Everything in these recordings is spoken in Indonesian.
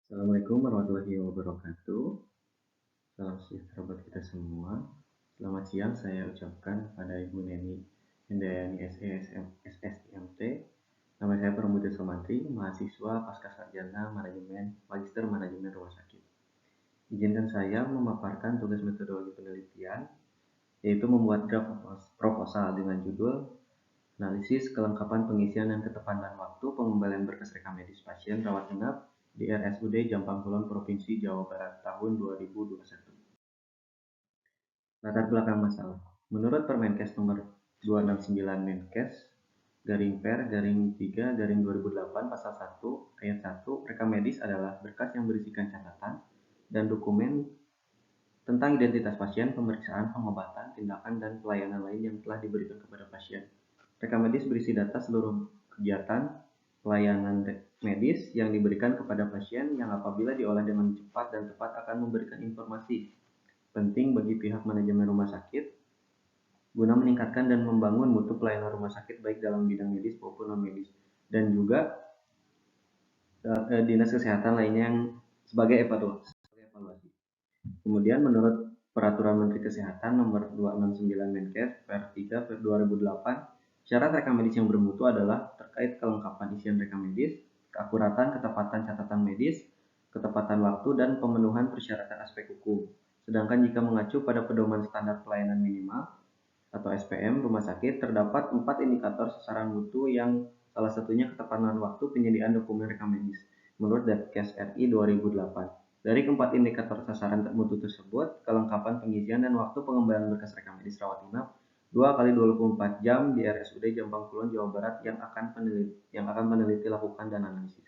Assalamualaikum warahmatullahi wabarakatuh. Salam sejahtera buat kita semua. Selamat siang saya ucapkan pada Ibu Neni Handayani SSIMT. Nama saya Pramudia Sumantri, mahasiswa Pascasarjana Manajemen Magister Manajemen Rumah Sakit. Izinkan saya memaparkan tugas metodologi penelitian, yaitu membuat draft proposal dengan judul Analisis kelengkapan pengisian dan ketepatan waktu pengembalian berkas rekam medis pasien rawat inap di RSUD Jampang Kulon Provinsi Jawa Barat tahun 2021. Latar belakang masalah. Menurut Permenkes nomor 269 Menkes garing 3 pasal 1 ayat 1 rekam medis adalah berkas yang berisikan catatan dan dokumen tentang identitas pasien, pemeriksaan, pengobatan, tindakan, dan pelayanan lain yang telah diberikan kepada pasien. Rekam medis berisi data seluruh kegiatan pelayanan medis yang diberikan kepada pasien yang apabila diolah dengan cepat dan tepat akan memberikan informasi penting bagi pihak manajemen rumah sakit guna meningkatkan dan membangun mutu pelayanan rumah sakit baik dalam bidang medis maupun non-medis, dan juga dinas kesehatan lainnya yang sebagai evaluasi. Kemudian menurut Peraturan Menteri Kesehatan Nomor 269 Menkes per 3 per 2008, syarat rekam medis yang bermutu adalah terkait kelengkapan isian rekam medis, keakuratan, ketepatan catatan medis, ketepatan waktu, dan pemenuhan persyaratan aspek hukum. Sedangkan jika mengacu pada pedoman standar pelayanan minimal atau SPM rumah sakit, terdapat 4 indikator sasaran mutu yang salah satunya ketepatan waktu penyediaan dokumen rekam medis menurut Depkes RI 2008. Dari keempat indikator sasaran mutu tersebut, kelengkapan pengisian dan waktu pengembalian berkas rekam medis rawat inap 2 kali 24 jam di RSUD Jampang Kulon, Jawa Barat yang akan peneliti lakukan dan analisis.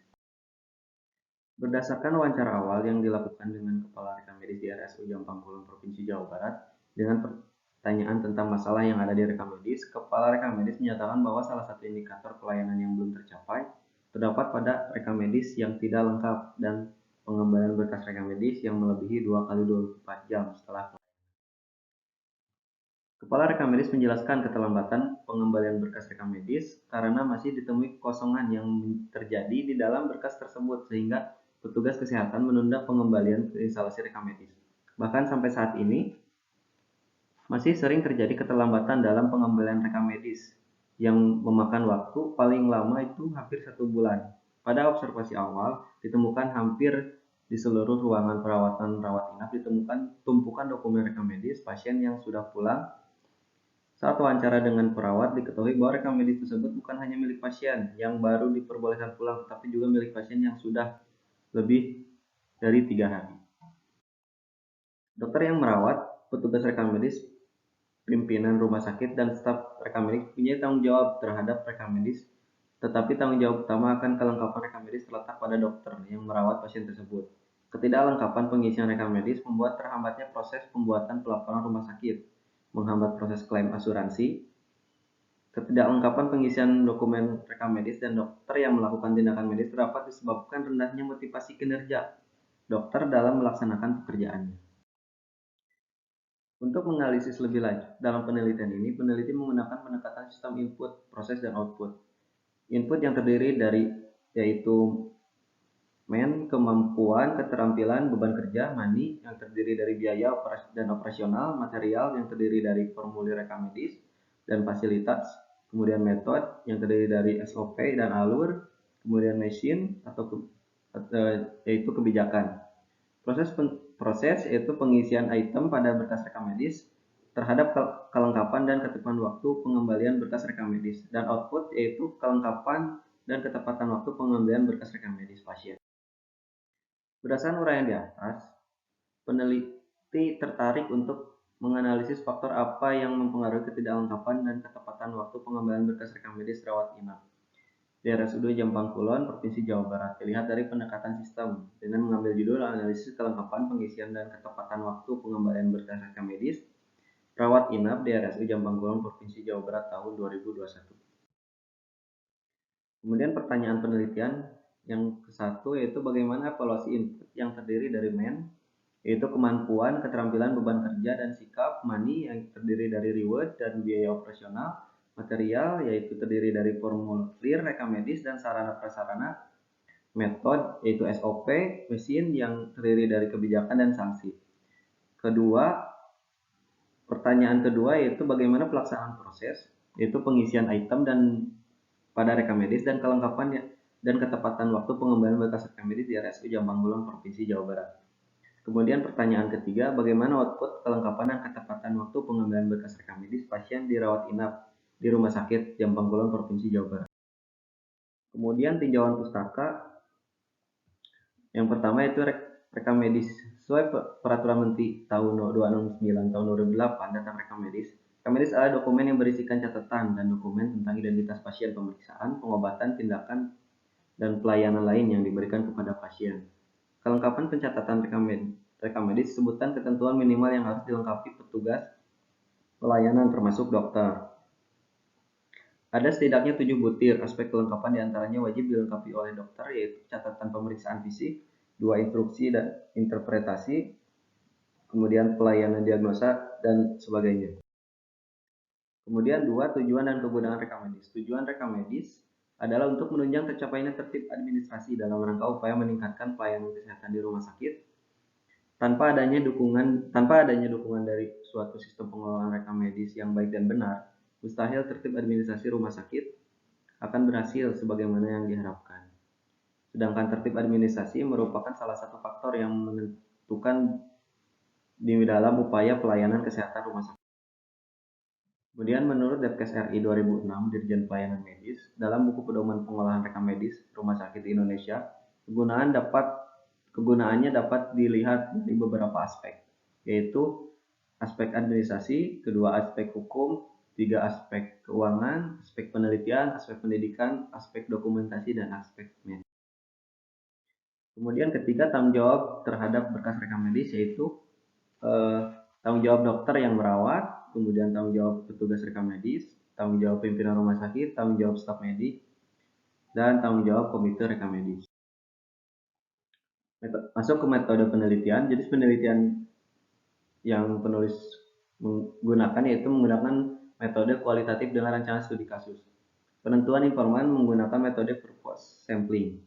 Berdasarkan wawancara awal yang dilakukan dengan Kepala Rekam Medis di RSUD Jampang Kulon, Provinsi Jawa Barat, dengan pertanyaan tentang masalah yang ada di rekam medis, Kepala Rekam Medis menyatakan bahwa salah satu indikator pelayanan yang belum tercapai terdapat pada rekam medis yang tidak lengkap dan pengembalian berkas rekam medis yang melebihi 2 kali 24 jam setelah. Kepala Rekam Medis menjelaskan keterlambatan pengembalian berkas rekam medis karena masih ditemui kekosongan yang terjadi di dalam berkas tersebut sehingga petugas kesehatan menunda pengembalian ke instalasi rekam medis. Bahkan sampai saat ini masih sering terjadi keterlambatan dalam pengembalian rekam medis yang memakan waktu paling lama itu hampir 1 bulan. Pada observasi awal, ditemukan hampir di seluruh ruangan perawatan rawat inap ditemukan tumpukan dokumen rekam medis pasien yang sudah pulang. Saat wawancara dengan perawat, diketahui bahwa rekam medis tersebut bukan hanya milik pasien yang baru diperbolehkan pulang, tetapi juga milik pasien yang sudah lebih dari 3 hari. Dokter yang merawat, petugas rekam medis, pimpinan rumah sakit, dan staf rekam medis punya tanggung jawab terhadap rekam medis, tetapi tanggung jawab utama akan kelengkapan rekam medis terletak pada dokter yang merawat pasien tersebut. Ketidaklengkapan pengisian rekam medis membuat terhambatnya proses pembuatan pelaporan rumah sakit, menghambat proses klaim asuransi. Ketidaklengkapan pengisian dokumen rekam medis dan dokter yang melakukan tindakan medis dapat disebabkan rendahnya motivasi kinerja dokter dalam melaksanakan pekerjaannya. Untuk menganalisis lebih lanjut dalam penelitian ini, peneliti menggunakan pendekatan sistem input, proses, dan output. Input yang terdiri dari yaitu kemampuan, keterampilan, beban kerja, money yang terdiri dari biaya dan operasional, material yang terdiri dari formulir rekam medis dan fasilitas, kemudian metode yang terdiri dari SOP dan alur, kemudian machine yaitu kebijakan. Proses yaitu pengisian item pada berkas rekam medis terhadap kelengkapan dan ketepatan waktu pengembalian berkas rekam medis, dan output yaitu kelengkapan dan ketepatan waktu pengembalian berkas rekam medis pasien. Berdasarkan uraian di atas, peneliti tertarik untuk menganalisis faktor apa yang mempengaruhi ketidaklengkapan dan ketepatan waktu pengembalian berkas rekam medis rawat inap di RSUD Jampang Kulon, Provinsi Jawa Barat. Dilihat dari pendekatan sistem dengan mengambil judul analisis kelengkapan pengisian dan ketepatan waktu pengembalian berkas rekam medis rawat inap di RSUD Jampang Kulon, Provinsi Jawa Barat tahun 2021. Kemudian pertanyaan penelitian yang ke-1 yaitu bagaimana evaluasi input yang terdiri dari yaitu kemampuan, keterampilan, beban kerja, dan sikap, money yang terdiri dari reward dan biaya operasional, material yaitu terdiri dari formulir rekam medis dan sarana prasarana, metode yaitu SOP, mesin yang terdiri dari kebijakan dan sanksi. Pertanyaan kedua yaitu bagaimana pelaksanaan proses, yaitu pengisian item dan pada rekam medis dan kelengkapan dan ketepatan waktu pengembalian berkas rekam medis di RSU Jombang Kulon Provinsi Jawa Barat. Kemudian pertanyaan ketiga, bagaimana output, kelengkapan, dan ketepatan waktu pengembalian berkas rekam medis pasien dirawat inap di Rumah Sakit Jombang Kulon Provinsi Jawa Barat. Kemudian tinjauan pustaka, yang pertama itu rekam medis sesuai Peraturan Menteri tahun 269 tahun 2008 tentang rekam medis. Rekam medis adalah dokumen yang berisikan catatan dan dokumen tentang identitas pasien, pemeriksaan, pengobatan, tindakan, dan pelayanan lain yang diberikan kepada pasien. Kelengkapan pencatatan rekam medis sebutan ketentuan minimal yang harus dilengkapi petugas pelayanan termasuk dokter. Ada setidaknya 7 butir aspek kelengkapan diantaranya wajib dilengkapi oleh dokter, yaitu catatan pemeriksaan fisik, 2 instruksi dan interpretasi, kemudian pelayanan diagnosa, dan sebagainya. Kemudian 2, tujuan dan kegunaan rekam medis. Tujuan rekam medis adalah untuk menunjang tercapainya tertib administrasi dalam rangka upaya meningkatkan pelayanan kesehatan di rumah sakit. Tanpa adanya dukungan dari suatu sistem pengelolaan rekam medis yang baik dan benar, mustahil tertib administrasi rumah sakit akan berhasil sebagaimana yang diharapkan. Sedangkan tertib administrasi merupakan salah satu faktor yang menentukan di dalam upaya pelayanan kesehatan rumah sakit. Kemudian menurut Depkes RI 2006, Dirjen Pelayanan Medis, dalam buku pedoman pengolahan rekam medis rumah sakit di Indonesia, kegunaannya dapat dilihat dari beberapa aspek, yaitu aspek administrasi, kedua aspek hukum, tiga aspek keuangan, aspek penelitian, aspek pendidikan, aspek dokumentasi, dan aspek medis. Kemudian ketiga, tanggung jawab terhadap berkas rekam medis, yaitu tanggung jawab dokter yang merawat, kemudian tanggung jawab petugas rekam medis, tanggung jawab pimpinan rumah sakit, tanggung jawab staf medis, dan tanggung jawab komite rekam medis. Masuk ke metode penelitian. Jenis penelitian yang penulis menggunakan yaitu menggunakan metode kualitatif dengan rancangan studi kasus. Penentuan informan menggunakan metode purpose sampling.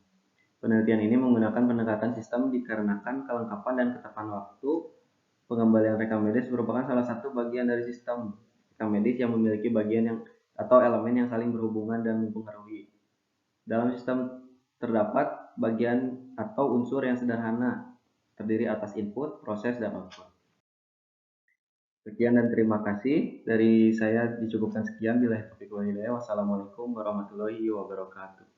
Penelitian ini menggunakan pendekatan sistem dikarenakan kelengkapan dan ketepatan waktu pengembalian rekam medis merupakan salah satu bagian dari sistem rekam medis yang memiliki bagian yang atau elemen yang saling berhubungan dan mempengaruhi. Dalam sistem terdapat bagian atau unsur yang sederhana, terdiri atas input, proses, dan output. Sekian dan terima kasih. Dari saya dicukupkan sekian. Wassalamualaikum warahmatullahi wabarakatuh.